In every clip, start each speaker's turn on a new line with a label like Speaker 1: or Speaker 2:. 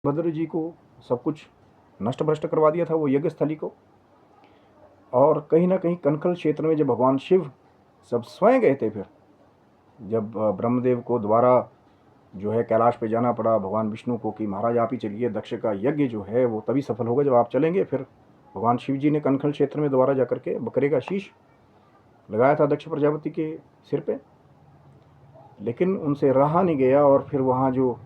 Speaker 1: भद्र जी को सब कुछ नष्ट भ्रष्ट करवा दिया था, वो यज्ञ स्थली को। और कहीं ना कहीं कनखल क्षेत्र में जब भगवान शिव सब स्वयं गए थे, फिर जब ब्रह्मदेव को द्वारा जो है कैलाश पे जाना पड़ा भगवान विष्णु को कि महाराज आप ही चलिए, दक्ष का यज्ञ जो है वो तभी सफल होगा जब आप चलेंगे। फिर भगवान शिव जी ने कनखल क्षेत्र में दोबारा जाकर के बकरे का शीश लगाया था दक्ष प्रजापति के सिर पे, लेकिन उनसे रहा नहीं गया। और फिर वहाँ जो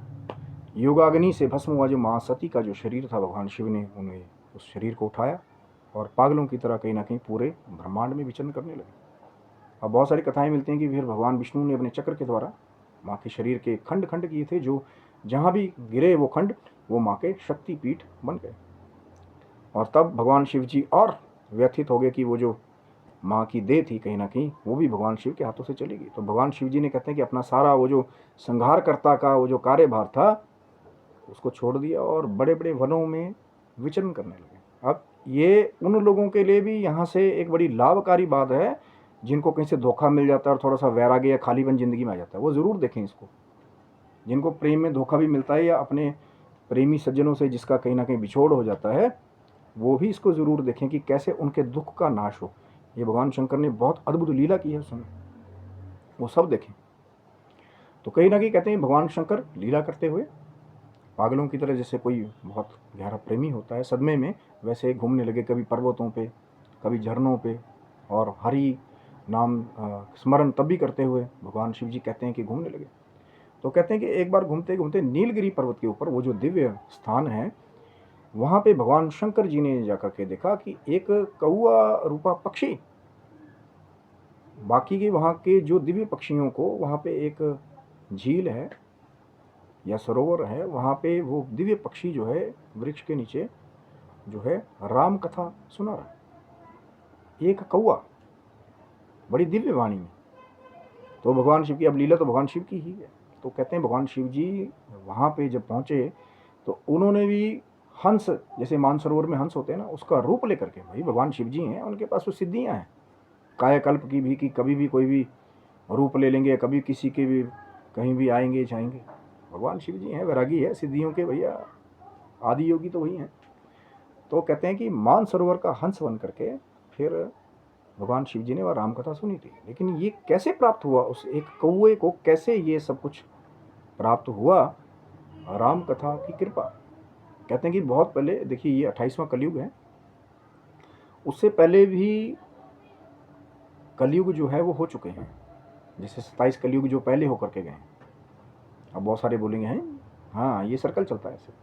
Speaker 1: योगाग्नि से भस्म हुआ जो माँ सती का जो शरीर था, भगवान शिव ने उन्हें उस शरीर को उठाया और पागलों की तरह कहीं ना कहीं पूरे ब्रह्मांड में विचरण करने लगे। अब बहुत सारी कथाएं मिलती हैं कि फिर भगवान विष्णु ने अपने चक्र के द्वारा माँ के शरीर के खंड खंड किए थे, जो जहाँ भी गिरे वो खंड वो माँ के शक्तिपीठ बन गए। और तब भगवान शिव जी और व्यथित हो गए कि वो जो माँ की देह थी कहीं ना कहीं वो भी भगवान शिव के हाथों से चली गई। तो भगवान शिव जी ने कहते हैं कि अपना सारा वो जो संहारकर्ता का वो जो कार्यभार था उसको छोड़ दिया और बड़े बड़े वनों में विचरण करने लगे। अब ये उन लोगों के लिए भी यहाँ से एक बड़ी लाभकारी बात है जिनको कहीं से धोखा मिल जाता है और थोड़ा सा वैराग्य या खालीपन जिंदगी में आ जाता है, वो ज़रूर देखें इसको। जिनको प्रेम में धोखा भी मिलता है या अपने प्रेमी सज्जनों से जिसका कहीं ना कहीं बिछोड़ हो जाता है, वो भी इसको ज़रूर देखें कि कैसे उनके दुख का नाश हो। ये भगवान शंकर ने बहुत अद्भुत लीला की है उस समय, वो सब देखें। तो कहीं ना कहीं कहते हैं भगवान शंकर लीला करते हुए पागलों की तरह, जैसे कोई बहुत गहरा प्रेमी होता है सदमे में, वैसे घूमने लगे, कभी पर्वतों पे कभी झरनों पे, और हरि नाम स्मरण तब भी करते हुए भगवान शिव जी कहते हैं कि घूमने लगे। तो कहते हैं कि एक बार घूमते घूमते नीलगिरी पर्वत के ऊपर वो जो दिव्य स्थान है वहाँ पे भगवान शंकर जी ने जाकर के देखा कि एक कौआ रूपा पक्षी, बाकी के वहाँ के जो दिव्य पक्षियों को, वहाँ पे एक झील है या सरोवर है, वहाँ पे वो दिव्य पक्षी जो है वृक्ष के नीचे जो है राम कथा सुना रहा है, एक कौआ बड़ी दिव्य वाणी में। तो भगवान शिव की अब लीला तो भगवान शिव की ही है। तो कहते हैं भगवान शिव जी वहाँ पे जब पहुँचे तो उन्होंने भी हंस, जैसे मानसरोवर में हंस होते हैं ना, उसका रूप लेकर के, भाई भगवान शिव जी हैं, उनके पास वो सिद्धियाँ हैं कायाकल्प की भी, कि कभी भी कोई भी रूप ले लेंगे, कभी किसी के भी कहीं भी आएंगे जाएंगे। भगवान शिव जी हैं, वैरागी है, सिद्धियों के भैया आदि योगी तो वही हैं। तो कहते हैं कि मानसरोवर का हंस बन करके फिर भगवान शिव जी ने वह राम कथा सुनी थी। लेकिन ये कैसे प्राप्त हुआ, उस एक कौए को कैसे ये सब कुछ प्राप्त हुआ? राम कथा की कृपा। कहते हैं कि बहुत पहले, देखिए ये 28वां कलयुग है, उससे पहले भी कलयुग जो है वो हो चुके हैं। जैसे 27 कलयुग जो पहले होकर के गए। अब बहुत सारे बोलेंगे हैं हाँ ये सर्कल चलता है ऐसे,